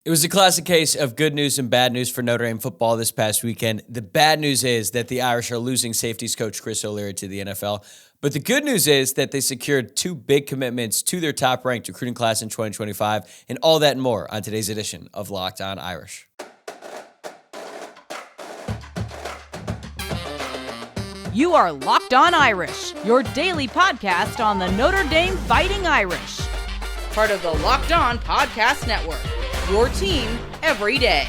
It was a classic case of good news and bad news for Notre Dame football this past weekend. The bad news is that the Irish are losing safeties coach Chris O'Leary to the NFL. But the good news is that they secured two big commitments to their top-ranked recruiting class in 2025, and all that and more on today's edition of Locked On Irish. You are Locked On Irish, your daily podcast on the Notre Dame Fighting Irish. Part of the Locked On Podcast Network, your team every day.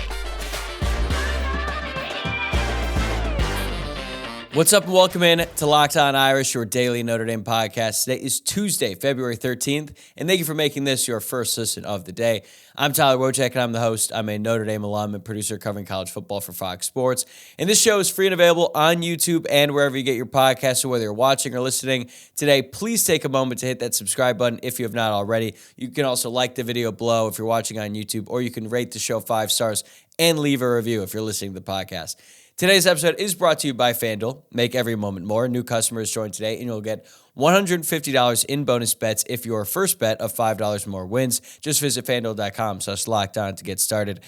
What's up and welcome in to Locked On Irish, your daily Notre Dame podcast. Today is Tuesday, February 13th, and thank you for making this your first listen of the day. I'm Tyler Wojciak, and I'm the host. I'm a Notre Dame alum and producer covering college football for Fox Sports, and this show is free and available on YouTube and wherever you get your podcasts, so whether you're watching or listening today, please take a moment to hit that subscribe button if you have not already. You can also like the video below if you're watching on YouTube, or you can rate the show 5 stars and leave a review if you're listening to the podcast. Today's episode is brought to you by FanDuel. Make every moment more. New customers join today, and you'll get $150 in bonus bets if your first bet of $5 or more wins. Just visit FanDuel.com/lockedon to get started.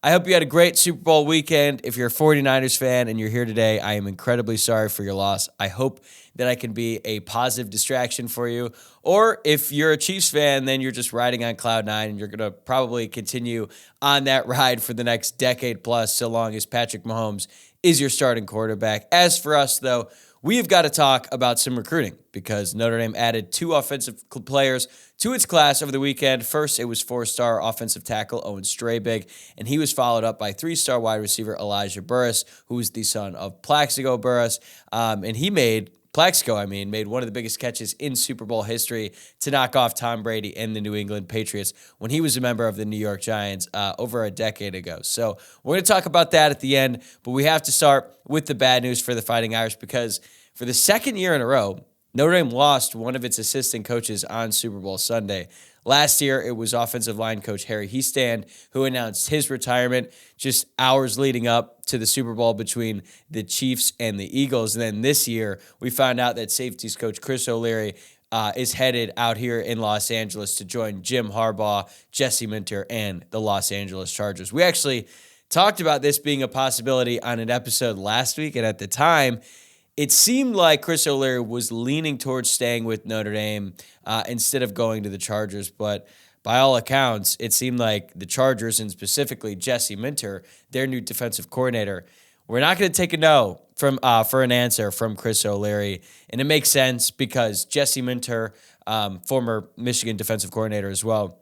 I hope you had a great Super Bowl weekend. If you're a 49ers fan and you're here today, I am incredibly sorry for your loss. I hope that I can be a positive distraction for you. Or if you're a Chiefs fan, then you're just riding on cloud nine, and you're going to probably continue on that ride for the next decade plus, so long as Patrick Mahomes is your starting quarterback. As for us, though, we've got to talk about some recruiting because Notre Dame added 2 offensive players to its class over the weekend. First, it was 4-star offensive tackle Owen Strebig, and he was followed up by 3-star wide receiver Elijah Burress, who is the son of Plaxico Buress, and he made one of the biggest catches in Super Bowl history to knock off Tom Brady and the New England Patriots when he was a member of the New York Giants over a decade ago. So we're going to talk about that at the end, but we have to start with the bad news for the Fighting Irish because for the second year in a row, Notre Dame lost one of its assistant coaches on Super Bowl Sunday. Last year, it was offensive line coach Harry Hiestand who announced his retirement just hours leading up to the Super Bowl between the Chiefs and the Eagles. And then this year, we found out that safeties coach Chris O'Leary is headed out here in Los Angeles to join Jim Harbaugh, Jesse Minter, and the Los Angeles Chargers. We actually talked about this being a possibility on an episode last week, and at the time, it seemed like Chris O'Leary was leaning towards staying with Notre Dame instead of going to the Chargers, but by all accounts, it seemed like the Chargers, and specifically Jesse Minter, their new defensive coordinator, we're not going to take a no for an answer from Chris O'Leary, and it makes sense because Jesse Minter, former Michigan defensive coordinator as well,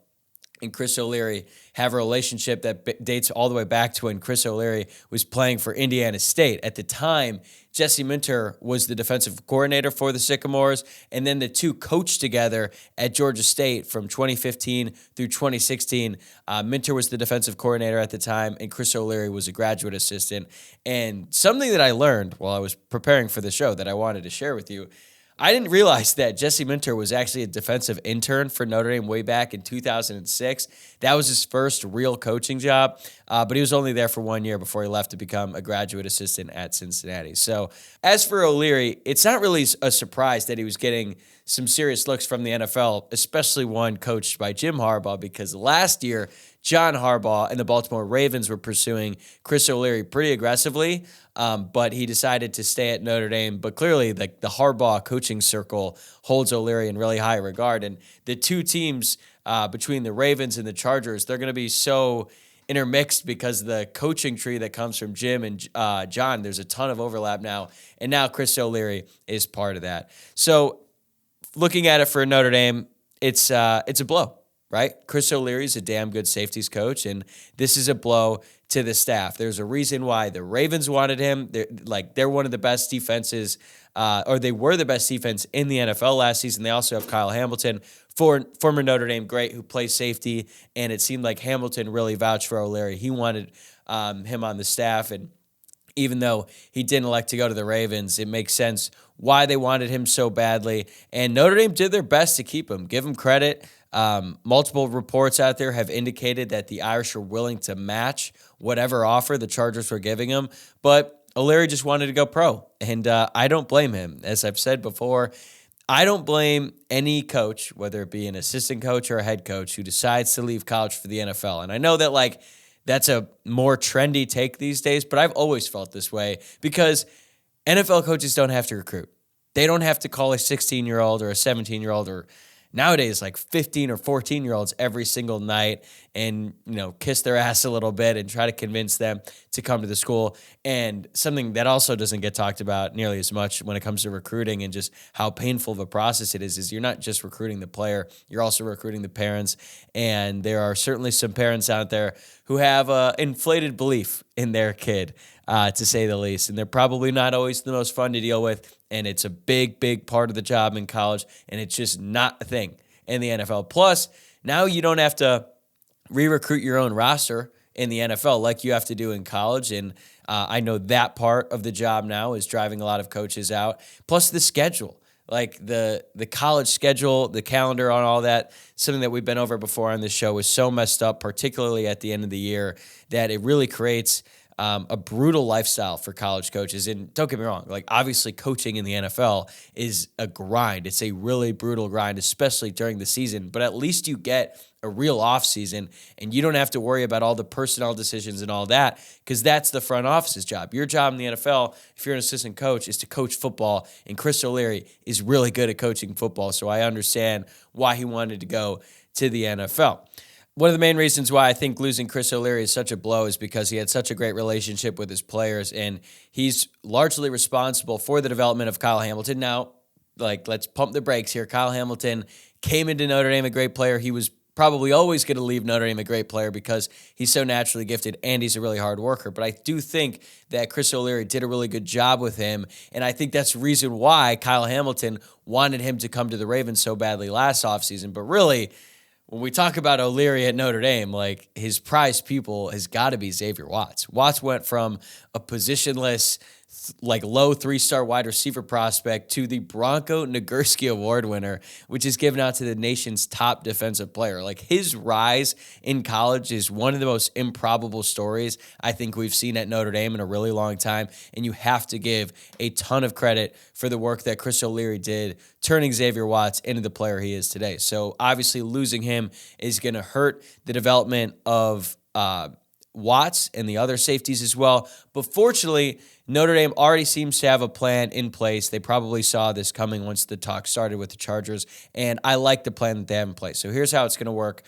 and Chris O'Leary have a relationship that dates all the way back to when Chris O'Leary was playing for Indiana State. At the time, Jesse Minter was the defensive coordinator for the Sycamores, and then the two coached together at Georgia State from 2015 through 2016. Minter was the defensive coordinator at the time, and Chris O'Leary was a graduate assistant. And something that I learned while I was preparing for the show that I wanted to share with you, I didn't realize that Jesse Minter was actually a defensive intern for Notre Dame way back in 2006. That was his first real coaching job, but he was only there for 1 year before he left to become a graduate assistant at Cincinnati. So as for O'Leary, it's not really a surprise that he was getting some serious looks from the NFL, especially one coached by Jim Harbaugh, because last year, John Harbaugh and the Baltimore Ravens were pursuing Chris O'Leary pretty aggressively, but he decided to stay at Notre Dame. But clearly, the Harbaugh coaching circle holds O'Leary in really high regard. And the two teams between the Ravens and the Chargers, they're going to be so intermixed because the coaching tree that comes from Jim and John, there's a ton of overlap now. And now Chris O'Leary is part of that. So looking at it for Notre Dame, it's a blow. Right? Chris O'Leary is a damn good safeties coach, and this is a blow to the staff. There's a reason why the Ravens wanted him. They're one of the best defenses, or they were the best defense in the NFL last season. They also have Kyle Hamilton, former Notre Dame great who plays safety, and it seemed like Hamilton really vouched for O'Leary. He wanted him on the staff, and even though he didn't elect to go to the Ravens, it makes sense why they wanted him so badly. And Notre Dame did their best to keep him. Give him credit. Multiple reports out there have indicated that the Irish are willing to match whatever offer the Chargers were giving him. But O'Leary just wanted to go pro, and I don't blame him. As I've said before, I don't blame any coach, whether it be an assistant coach or a head coach, who decides to leave college for the NFL. And I know that that's a more trendy take these days, but I've always felt this way because NFL coaches don't have to recruit. They don't have to call a 16-year-old or a 17-year-old or nowadays 15 or 14-year-olds every single night and, kiss their ass a little bit and try to convince them to come to the school. And something that also doesn't get talked about nearly as much when it comes to recruiting and just how painful of a process it is you're not just recruiting the player, you're also recruiting the parents. And there are certainly some parents out there who have inflated belief in their kid, to say the least. And they're probably not always the most fun to deal with. And it's a big, big part of the job in college. And it's just not a thing in the NFL. Plus, now you don't have to re-recruit your own roster in the NFL like you have to do in college. And I know that part of the job now is driving a lot of coaches out. Plus the schedule, the college schedule, the calendar on all that, something that we've been over before on this show is so messed up, particularly at the end of the year, that it really creates a brutal lifestyle for college coaches. And don't get me wrong, obviously coaching in the NFL is a grind. It's a really brutal grind, especially during the season, but at least you get a real off season and you don't have to worry about all the personnel decisions and all that because that's the front office's job. Your job in the NFL, if you're an assistant coach, is to coach football, and Chris O'Leary is really good at coaching football, so I understand why he wanted to go to the NFL. One of the main reasons why I think losing Chris O'Leary is such a blow is because he had such a great relationship with his players, and he's largely responsible for the development of Kyle Hamilton. Now, let's pump the brakes here. Kyle Hamilton came into Notre Dame a great player. He was probably always going to leave Notre Dame a great player because he's so naturally gifted and he's a really hard worker. But I do think that Chris O'Leary did a really good job with him, and I think that's the reason why Kyle Hamilton wanted him to come to the Ravens so badly last offseason. But really, when we talk about O'Leary at Notre Dame, his prized pupil has got to be Xavier Watts. Watts went from a positionless, low 3-star wide receiver prospect to the Bronco Nagurski Award winner, which is given out to the nation's top defensive player. His rise in college is one of the most improbable stories I think we've seen at Notre Dame in a really long time, and you have to give a ton of credit for the work that Chris O'Leary did turning Xavier Watts into the player he is today. So obviously losing him is going to hurt the development of Watts and the other safeties as well. But fortunately, Notre Dame already seems to have a plan in place. They probably saw this coming once the talk started with the Chargers, and I like the plan that they have in place. So here's how it's going to work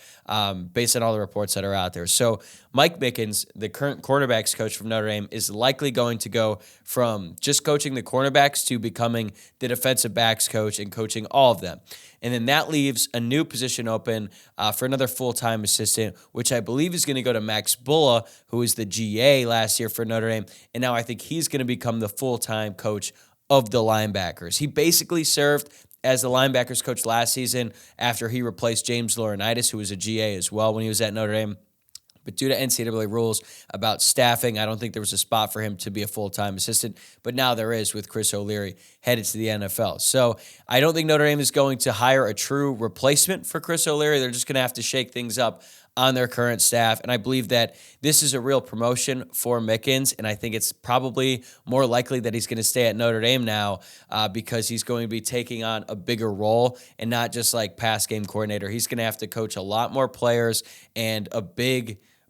based on all the reports that are out there. So Mike Mickens, the current cornerbacks coach from Notre Dame, is likely going to go from just coaching the cornerbacks to becoming the defensive backs coach and coaching all of them. And then that leaves a new position open for another full-time assistant, which I believe is going to go to Max Bulla, who was the GA last year for Notre Dame. And now I think he's going to become the full-time coach of the linebackers. He basically served as the linebackers coach last season after he replaced James Laurinaitis, who was a GA as well when he was at Notre Dame. But due to NCAA rules about staffing, I don't think there was a spot for him to be a full-time assistant. But now there is with Chris O'Leary headed to the NFL. So I don't think Notre Dame is going to hire a true replacement for Chris O'Leary. They're just going to have to shake things up on their current staff. And I believe that this is a real promotion for Mickens. And I think it's probably more likely that he's going to stay at Notre Dame now because he's going to be taking on a bigger role and not just pass game coordinator. He's going to have to coach a lot more players and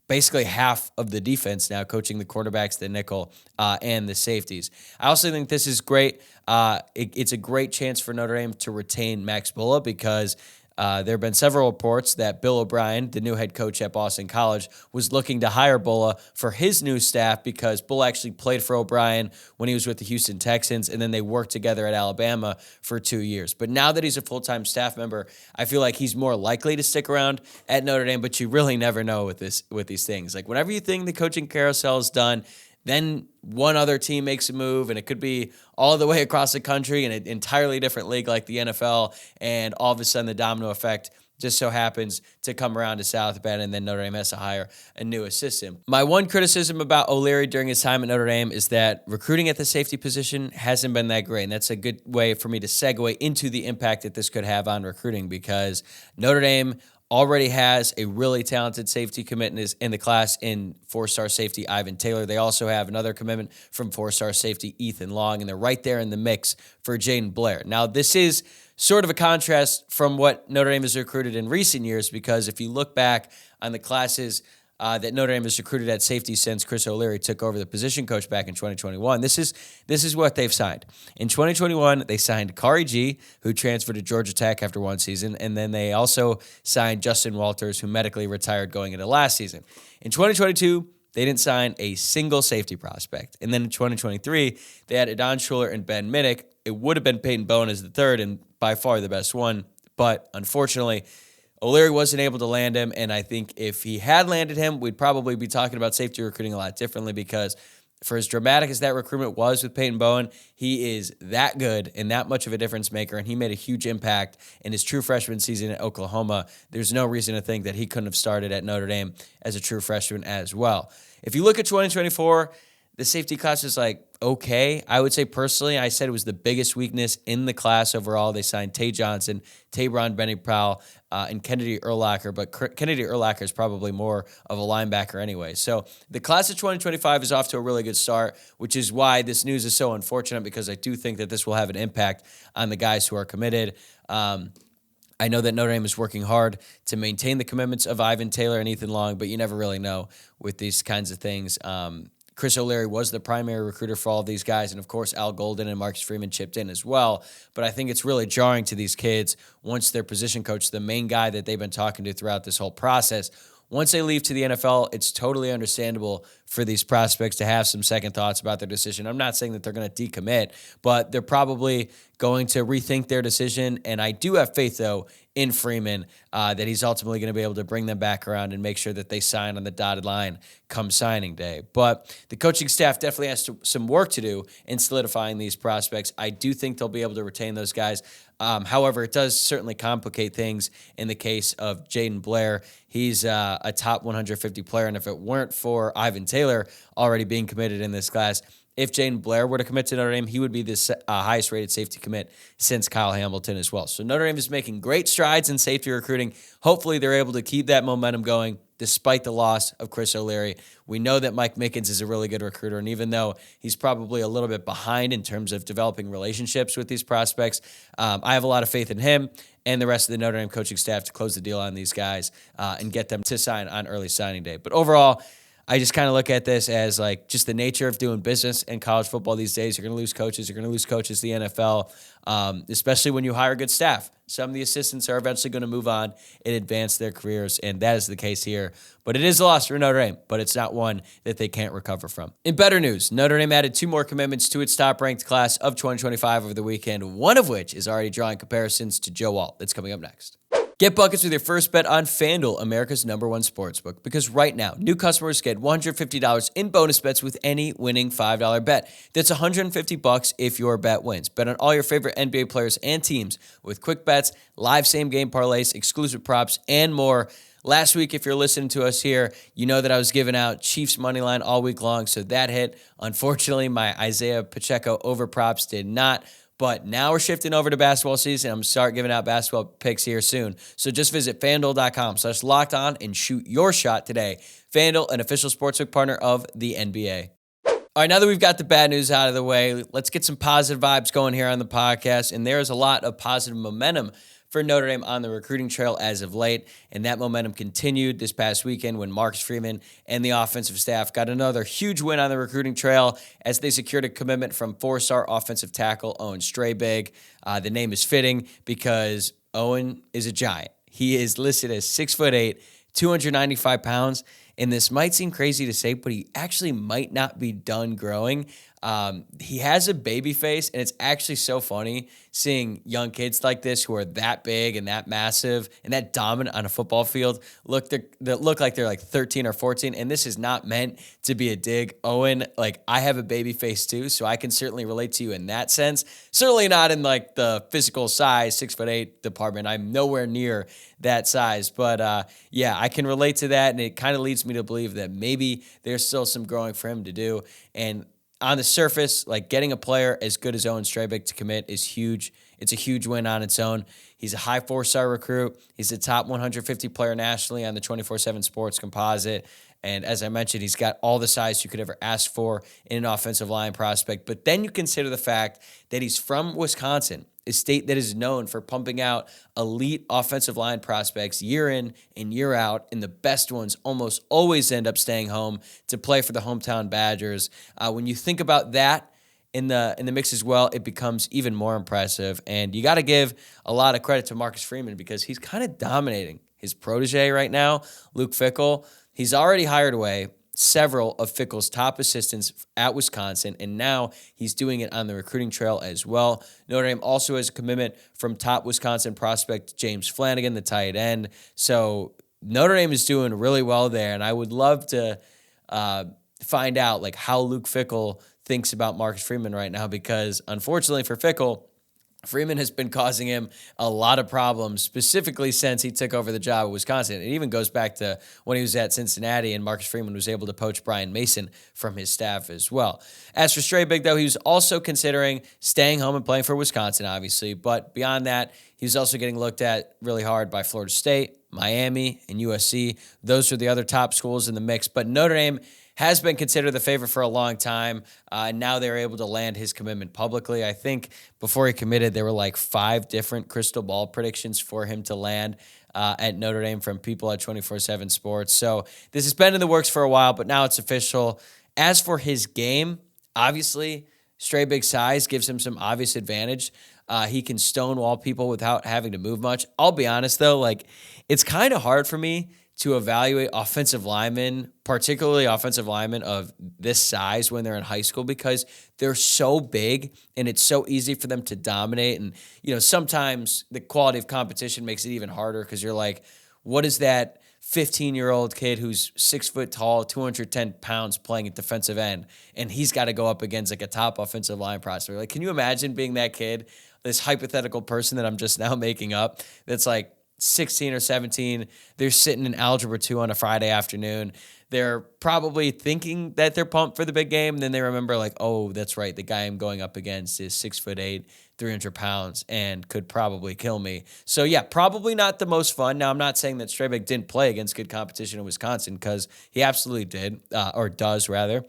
basically half of the defense now, coaching the quarterbacks, the nickel, and the safeties. I also think this is great. It's a great chance for Notre Dame to retain Max Bulla because there have been several reports that Bill O'Brien, the new head coach at Boston College, was looking to hire Bulla for his new staff because Bulla actually played for O'Brien when he was with the Houston Texans, and then they worked together at Alabama for 2 years. But now that he's a full-time staff member, I feel like he's more likely to stick around at Notre Dame, but you really never know with these things. Whenever you think the coaching carousel is done, then one other team makes a move, and it could be all the way across the country in an entirely different league like the NFL, and all of a sudden the domino effect just so happens to come around to South Bend, and then Notre Dame has to hire a new assistant. My one criticism about O'Leary during his time at Notre Dame is that recruiting at the safety position hasn't been that great, and that's a good way for me to segue into the impact that this could have on recruiting because Notre Dame already has a really talented safety commitment in the class in 4-star safety Ivan Taylor. They also have another commitment from 4-star safety Ethan Long, and they're right there in the mix for Jaden Blair. Now, this is sort of a contrast from what Notre Dame has recruited in recent years, because if you look back on the classes that Notre Dame has recruited at safety since Chris O'Leary took over the position coach back in 2021. This is what they've signed. In 2021, they signed Kari G, who transferred to Georgia Tech after one season, and then they also signed Justin Walters, who medically retired going into last season. In 2022, they didn't sign a single safety prospect. And then in 2023, they had Adon Schuler and Ben Minnick. It would have been Peyton Bowen as the third and by far the best one, but unfortunately, O'Leary wasn't able to land him, and I think if he had landed him, we'd probably be talking about safety recruiting a lot differently, because for as dramatic as that recruitment was with Peyton Bowen, he is that good and that much of a difference maker, and he made a huge impact in his true freshman season at Oklahoma. There's no reason to think that he couldn't have started at Notre Dame as a true freshman as well. If you look at 2024, the safety class is okay. I would say personally, I said it was the biggest weakness in the class overall. They signed Tay Johnson, Tabron Benny-Powell, and Kennedy Urlacher, but Kennedy Urlacher is probably more of a linebacker anyway. So the class of 2025 is off to a really good start, which is why this news is so unfortunate, because I do think that this will have an impact on the guys who are committed. I know that Notre Dame is working hard to maintain the commitments of Ivan Taylor and Ethan Long, but you never really know with these kinds of things. Chris O'Leary was the primary recruiter for all of these guys, and of course Al Golden and Marcus Freeman chipped in as well. But I think it's really jarring to these kids once their position coach, the main guy that they've been talking to throughout this whole process, once they leave to the NFL, it's totally understandable for these prospects to have some second thoughts about their decision. I'm not saying that they're going to decommit, but they're probably going to rethink their decision. And I do have faith, though, in Freeman that he's ultimately going to be able to bring them back around and make sure that they sign on the dotted line come signing day. But the coaching staff definitely has some work to do in solidifying these prospects. I do think they'll be able to retain those guys. However, it does certainly complicate things in the case of Jaden Blair. He's a top 150 player, and if it weren't for Ivan Taylor already being committed in this class, if Jaden Blair were to commit to Notre Dame, he would be the highest-rated safety commit since Kyle Hamilton as well. So Notre Dame is making great strides in safety recruiting. Hopefully they're able to keep that momentum going despite the loss of Chris O'Leary. We know that Mike Mickens is a really good recruiter, and even though he's probably a little bit behind in terms of developing relationships with these prospects, I have a lot of faith in him and the rest of the Notre Dame coaching staff to close the deal on these guys and get them to sign on early signing day. But overall, I just kind of look at this as just the nature of doing business in college football these days. You're going to lose coaches. You're going to lose coaches to the NFL, especially when you hire good staff. Some of the assistants are eventually going to move on and advance their careers, and that is the case here. But it is a loss for Notre Dame, but it's not one that they can't recover from. In better news, Notre Dame added 2 more commitments to its top-ranked class of 2025 over the weekend, one of which is already drawing comparisons to Joe Alt. That's coming up next. Get buckets with your first bet on FanDuel, America's #1 sportsbook, because right now, new customers get $150 in bonus bets with any winning $5 bet. That's $150 if your bet wins. Bet on all your favorite NBA players and teams with quick bets, live same-game parlays, exclusive props, and more. Last week, if you're listening to us here, you know that I was giving out Chiefs money line all week long, so that hit. Unfortunately, my Isaiah Pacheco over props did not. But now we're shifting over to basketball season. I'm going to start giving out basketball picks here soon. So just visit FanDuel.com/lockedon and shoot your shot today. FanDuel, an official sportsbook partner of the NBA. All right, now that we've got the bad news out of the way, let's get some positive vibes going here on the podcast. And there is a lot of positive momentum for Notre Dame on the recruiting trail as of late, and that momentum continued this past weekend when Marcus Freeman and the offensive staff got another huge win on the recruiting trail as they secured a commitment from 4-star offensive tackle Owen Strebig. The name is fitting because Owen is a giant. He is listed as 6'8", 295 pounds, and this might seem crazy to say, but he actually might not be done growing. He has a baby face, and it's actually so funny seeing young kids like this who are that big and that massive and that dominant on a football field that look like they're 13 or 14, and this is not meant to be a dig. Owen, I have a baby face too, so I can certainly relate to you in that sense. Certainly not in the physical size, 6'8" department. I'm nowhere near that size, but yeah, I can relate to that, and it kind of leads me to believe that maybe there's still some growing for him to do. And on the surface, like getting a player as good as Owen Strebig to commit is huge. It's a huge win on its own. He's a high 4-star recruit. He's a top 150 player nationally on the 24/7 Sports composite. And as I mentioned, he's got all the size you could ever ask for in an offensive line prospect. But then you consider the fact that he's from Wisconsin, a state that is known for pumping out elite offensive line prospects year in and year out, and the best ones almost always end up staying home to play for the hometown Badgers. When you think about that in the mix as well, it becomes even more impressive. And you got to give a lot of credit to Marcus Freeman because he's kind of dominating his protege right now, Luke Fickell. He's already hired away several of Fickell's top assistants at Wisconsin, and now he's doing it on the recruiting trail as well. Notre Dame also has a commitment from top Wisconsin prospect James Flanagan, the tight end. So Notre Dame is doing really well there, and I would love to find out like how Luke Fickell thinks about Marcus Freeman right now, because unfortunately for Fickell, Freeman has been causing him a lot of problems, specifically since he took over the job at Wisconsin. It even goes back to when he was at Cincinnati and Marcus Freeman was able to poach Brian Mason from his staff as well. As for Strebig, though, he was also considering staying home and playing for Wisconsin, obviously. But beyond that, he was also getting looked at really hard by Florida State, Miami, and USC. Those are the other top schools in the mix. But Notre Dame has been considered the favorite for a long time, and now they're able to land his commitment publicly. I think before he committed, there were like 5 different crystal ball predictions for him to land at Notre Dame from people at 24/7 Sports. So this has been in the works for a while, but now it's official. As for his game, obviously, Strebig's size gives him some obvious advantage. He can stonewall people without having to move much. I'll be honest, though, like it's kind of hard for me to evaluate offensive linemen, particularly offensive linemen of this size when they're in high school, because they're so big and it's so easy for them to dominate. And, sometimes the quality of competition makes it even harder because you're like, what is that 15-year-old kid who's 6 foot tall, 210 pounds playing at defensive end, and he's got to go up against like a top offensive line prospect? Like, can you imagine being that kid, this hypothetical person that I'm just now making up, that's like 16 or 17, they're sitting in Algebra 2 on a Friday afternoon. They're probably thinking that they're pumped for the big game. And then they remember like, oh, that's right. The guy I'm going up against is 6'8", 300 pounds and could probably kill me. So yeah, probably not the most fun. Now, I'm not saying that Strebig didn't play against good competition in Wisconsin, because he absolutely did, or does rather.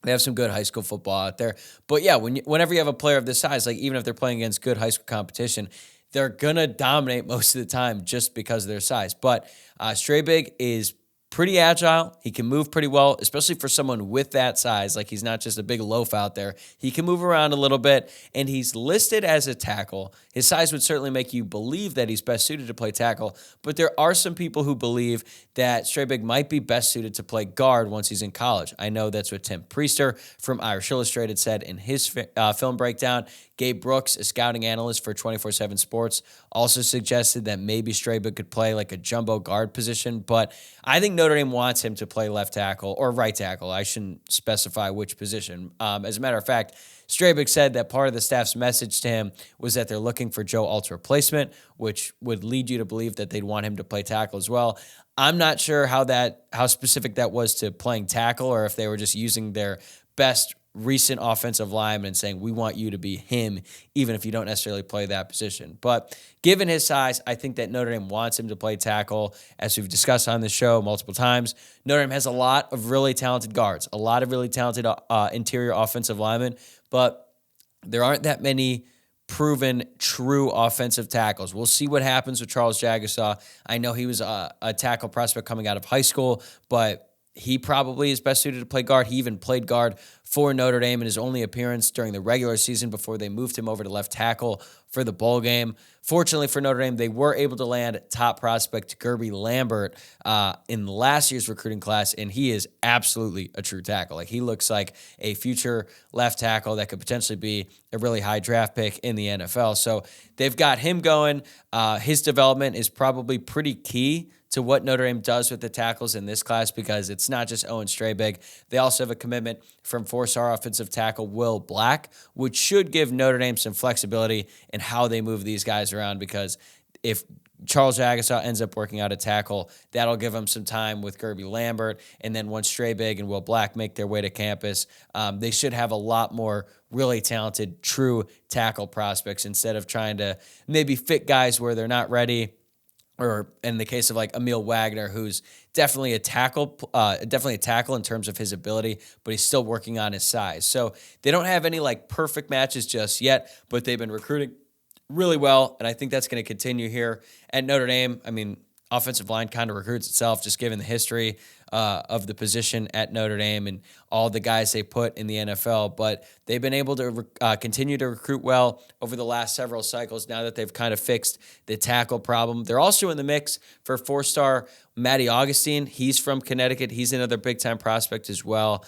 They have some good high school football out there. But yeah, whenever you have a player of this size, like even if they're playing against good high school competition, they're going to dominate most of the time just because of their size. But Strebig is pretty agile. He can move pretty well, especially for someone with that size. Like, he's not just a big loaf out there. He can move around a little bit, and he's listed as a tackle. His size would certainly make you believe that he's best suited to play tackle, but there are some people who believe that Strebig might be best suited to play guard once he's in college. I know that's what Tim Priester from Irish Illustrated said in his film breakdown. Gabe Brooks, a scouting analyst for 24/7 Sports, also suggested that maybe Strebig could play like a jumbo guard position, but I think Notre Dame wants him to play left tackle or right tackle. I shouldn't specify which position. As a matter of fact, Strebig said that part of the staff's message to him was that they're looking for Joe Alt's replacement, which would lead you to believe that they'd want him to play tackle as well. I'm not sure how specific that was to playing tackle, or if they were just using their best recent offensive lineman and saying, we want you to be him, even if you don't necessarily play that position. But given his size, I think that Notre Dame wants him to play tackle. As we've discussed on this show multiple times, Notre Dame has a lot of really talented guards, a lot of really talented interior offensive linemen, but there aren't that many proven true offensive tackles. We'll see what happens with Charles Jagasaw. I know he was a tackle prospect coming out of high school, but he probably is best suited to play guard. He even played guard for Notre Dame in his only appearance during the regular season before they moved him over to left tackle for the bowl game. Fortunately for Notre Dame, they were able to land top prospect Gerby Lambert in last year's recruiting class, and he is absolutely a true tackle. Like, he looks like a future left tackle that could potentially be a really high draft pick in the NFL. So they've got him going. His development is probably pretty key to what Notre Dame does with the tackles in this class, because it's not just Owen Strebig. They also have a commitment from 4-star offensive tackle Will Black, which should give Notre Dame some flexibility in how they move these guys around, because if Charles Agasaw ends up working out a tackle. That'll give him some time with Gerby Lambert. And then once Strebig and Will Black make their way to campus, they should have a lot more really talented, true tackle prospects instead of trying to maybe fit guys where they're not ready. Or in the case of like Emil Wagner, who's definitely a tackle in terms of his ability, but he's still working on his size. So they don't have any like perfect matches just yet, but they've been recruiting really well, and I think that's going to continue here at Notre Dame. I mean, offensive line kind of recruits itself, just given the history of the position at Notre Dame and all the guys they put in the NFL. But they've been able to continue to recruit well over the last several cycles now that they've kind of fixed the tackle problem. They're also in the mix for four-star Matty Augustine. He's from Connecticut. He's another big-time prospect as well.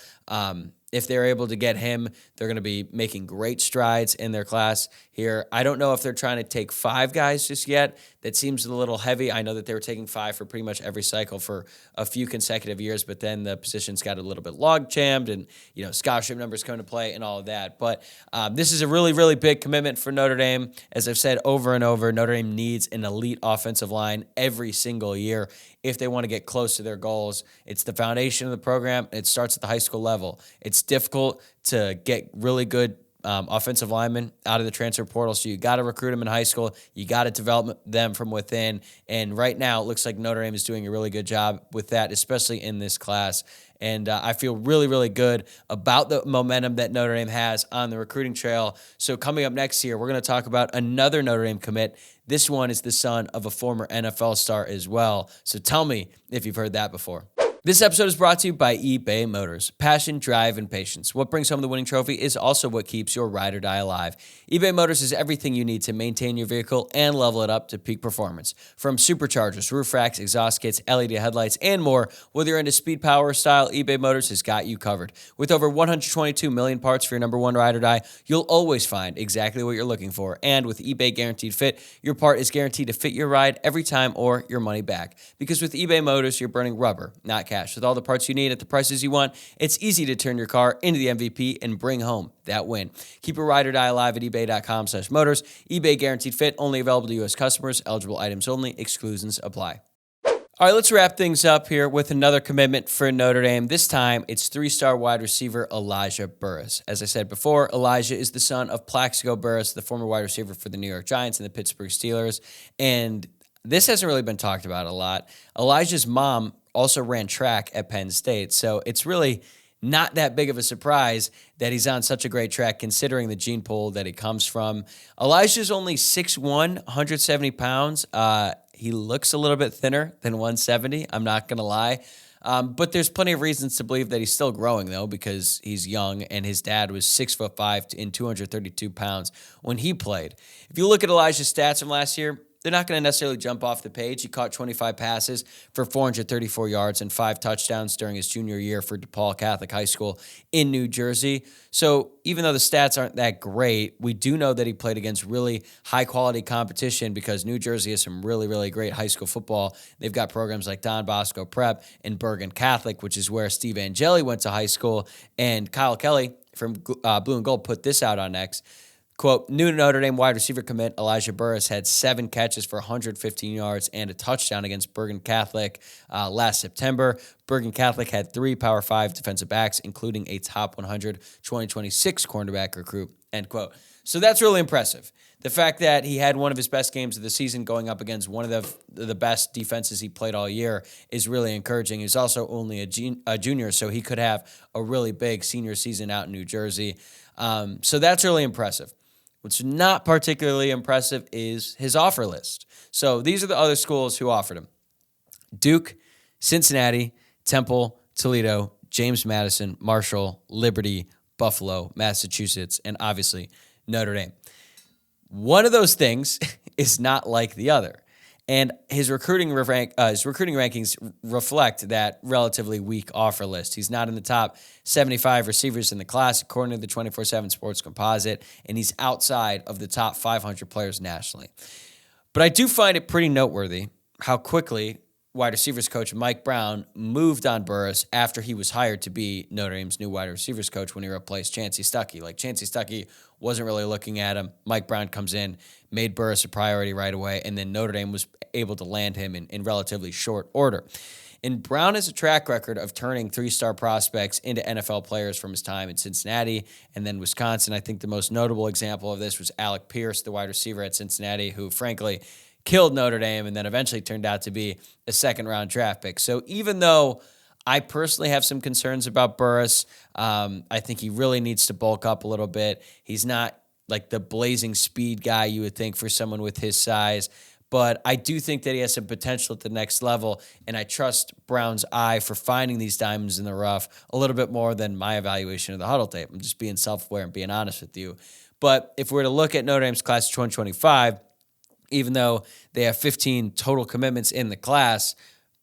If they're able to get him, they're going to be making great strides in their class here. I don't know if they're trying to take 5 guys just yet. That seems a little heavy. I know that they were taking 5 for pretty much every cycle for a few consecutive years, but then the positions got a little bit log-jammed and, scholarship numbers come into play and all of that. But this is a really, really big commitment for Notre Dame. As I've said over and over, Notre Dame needs an elite offensive line every single year if they want to get close to their goals. It's the foundation of the program. It starts at the high school level. It's difficult to get really good offensive linemen out of the transfer portal, so you got to recruit them in high school. You got to develop them from within, and right now it looks like Notre Dame is doing a really good job with that, especially in this class. And I feel really, really good about the momentum that Notre Dame has on the recruiting trail. So coming up next year, we're going to talk about another Notre Dame commit. This one is the son of a former NFL star as well. So tell me if you've heard that before. This episode is brought to you by eBay Motors. Passion, drive, and patience. What brings home the winning trophy is also what keeps your ride or die alive. eBay Motors is everything you need to maintain your vehicle and level it up to peak performance. From superchargers, roof racks, exhaust kits, LED headlights, and more, whether you're into speed, power, or style, eBay Motors has got you covered. With over 122 million parts for your number one ride or die, you'll always find exactly what you're looking for. And with eBay Guaranteed Fit, your part is guaranteed to fit your ride every time or your money back. Because with eBay Motors, you're burning rubber, not cash. With all the parts you need at the prices you want, it's easy to turn your car into the MVP and bring home that win. Keep your ride or die alive at ebay.com/motors. eBay Guaranteed Fit, only available to U.S. customers. Eligible items only. Exclusions apply. All right, let's wrap things up here with another commitment for Notre Dame. This time, it's 3-star wide receiver Elijah Burress. As I said before, Elijah is the son of Plaxico Burress, the former wide receiver for the New York Giants and the Pittsburgh Steelers. And this hasn't really been talked about a lot. Elijah's mom also ran track at Penn State, so it's really not that big of a surprise that he's on such a great track considering the gene pool that he comes from. Elijah's only 6'1", 170 pounds. He looks a little bit thinner than 170, I'm not going to lie. But there's plenty of reasons to believe that he's still growing, though, because he's young, and his dad was 6'5" and 232 pounds when he played. If you look at Elijah's stats from last year, they're not going to necessarily jump off the page. He caught 25 passes for 434 yards and 5 touchdowns during his junior year for DePaul Catholic High School in New Jersey. So even though the stats aren't that great, we do know that he played against really high-quality competition because New Jersey has some really, really great high school football. They've got programs like Don Bosco Prep and Bergen Catholic, which is where Steve Angeli went to high school. And Kyle Kelly from Blue and Gold put this out on X. Quote, new Notre Dame wide receiver commit Elijah Burress had 7 catches for 115 yards and a touchdown against Bergen Catholic last September. Bergen Catholic had 3 Power 5 defensive backs, including a top 100 2026 cornerback recruit, end quote. So that's really impressive. The fact that he had one of his best games of the season going up against one of the best defenses he played all year is really encouraging. He's also only a junior, so he could have a really big senior season out in New Jersey. So that's really impressive. What's not particularly impressive is his offer list. So these are the other schools who offered him: Duke, Cincinnati, Temple, Toledo, James Madison, Marshall, Liberty, Buffalo, Massachusetts, and obviously Notre Dame. One of those things is not like the other. And his recruiting rankings reflect that relatively weak offer list. He's not in the top 75 receivers in the class, according to the 24/7 Sports Composite, and he's outside of the top 500 players nationally. But I do find it pretty noteworthy how quickly wide receivers coach Mike Brown moved on Buress after he was hired to be Notre Dame's new wide receivers coach when he replaced Chancey Stuckey. Like, Chancey Stuckey wasn't really looking at him. Mike Brown comes in, made Buress a priority right away, and then Notre Dame was able to land him in relatively short order. And Brown has a track record of turning three-star prospects into NFL players from his time in Cincinnati and then Wisconsin. I think the most notable example of this was Alec Pierce, the wide receiver at Cincinnati, who frankly killed Notre Dame and then eventually turned out to be a second-round draft pick. So even though I personally have some concerns about Buress, I think he really needs to bulk up a little bit. He's not like the blazing speed guy you would think for someone with his size, but I do think that he has some potential at the next level, and I trust Brown's eye for finding these diamonds in the rough a little bit more than my evaluation of the huddle tape. I'm just being self-aware and being honest with you. But if we're to look at Notre Dame's class of 2025, even though they have 15 total commitments in the class,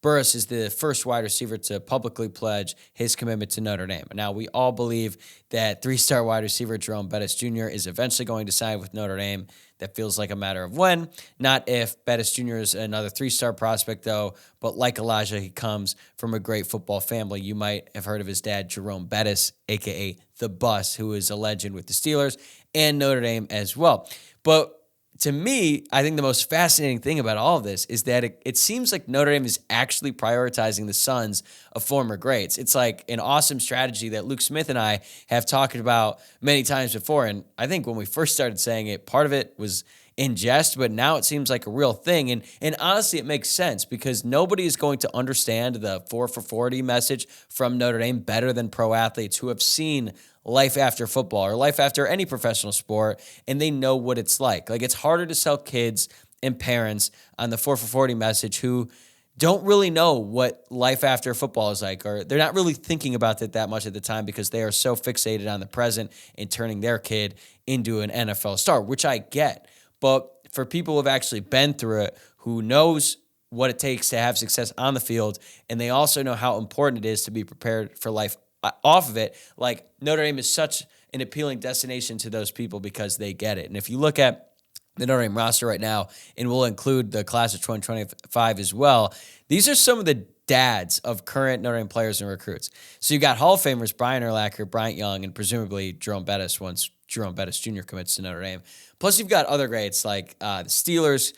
Buress is the first wide receiver to publicly pledge his commitment to Notre Dame. Now, we all believe that three-star wide receiver Jerome Bettis Jr. is eventually going to sign with Notre Dame. That feels like a matter of when, not if. Bettis Jr. is another three-star prospect, though, but like Elijah, he comes from a great football family. You might have heard of his dad, Jerome Bettis, a.k.a. The Bus, who is a legend with the Steelers and Notre Dame as well. But to me, I think the most fascinating thing about all of this is that it seems like Notre Dame is actually prioritizing the sons of former greats. It's like an awesome strategy that Luke Smith and I have talked about many times before. And I think when we first started saying it, part of it was in jest, but now it seems like a real thing. And honestly, it makes sense because nobody is going to understand the 4 for 40 message from Notre Dame better than pro athletes who have seen life after football or life after any professional sport, and they know what it's like. Like, it's harder to sell kids and parents on the 4 for 40 message who don't really know what life after football is like, or they're not really thinking about it that much at the time because they are so fixated on the present and turning their kid into an NFL star, which I get. But for people who have actually been through it, who knows what it takes to have success on the field, and they also know how important it is to be prepared for life off of it, like, Notre Dame is such an appealing destination to those people because they get it. And if you look at the Notre Dame roster right now, and we'll include the class of 2025 as well, these are some of the dads of current Notre Dame players and recruits. So you got Hall of Famers Brian Urlacher, Bryant Young, and presumably Jerome Bettis once Jerome Bettis Jr. commits to Notre Dame. Plus you've got other greats like the Steelers,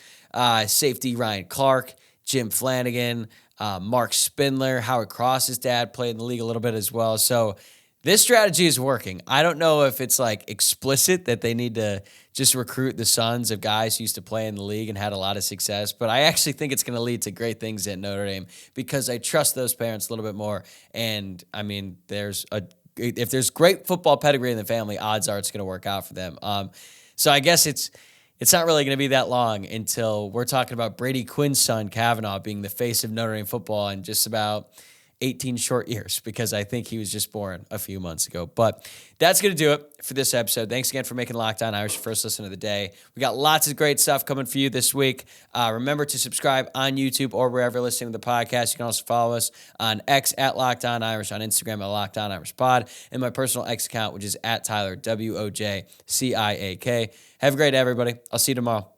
safety Ryan Clark, Jim Flanagan, Mark Spindler, Howard Cross's dad played in the league a little bit as well. So this strategy is working. I don't know if it's like explicit that they need to just recruit the sons of guys who used to play in the league and had a lot of success, but I actually think it's going to lead to great things at Notre Dame because I trust those parents a little bit more. And I mean, if there's great football pedigree in the family, odds are it's going to work out for them. So I guess it's not really going to be that long until we're talking about Brady Quinn's son, Kavanaugh, being the face of Notre Dame football in just about 18 short years, because I think he was just born a few months ago. But that's going to do it for this episode. Thanks again for making Locked On Irish your first listen of the day. We got lots of great stuff coming for you this week. Remember to subscribe on YouTube or wherever you're listening to the podcast. You can also follow us on X at Locked On Irish, on Instagram at Locked On Irish Pod, and my personal X account, which is at Tyler, WOJCIAK. Have a great day, everybody. I'll see you tomorrow.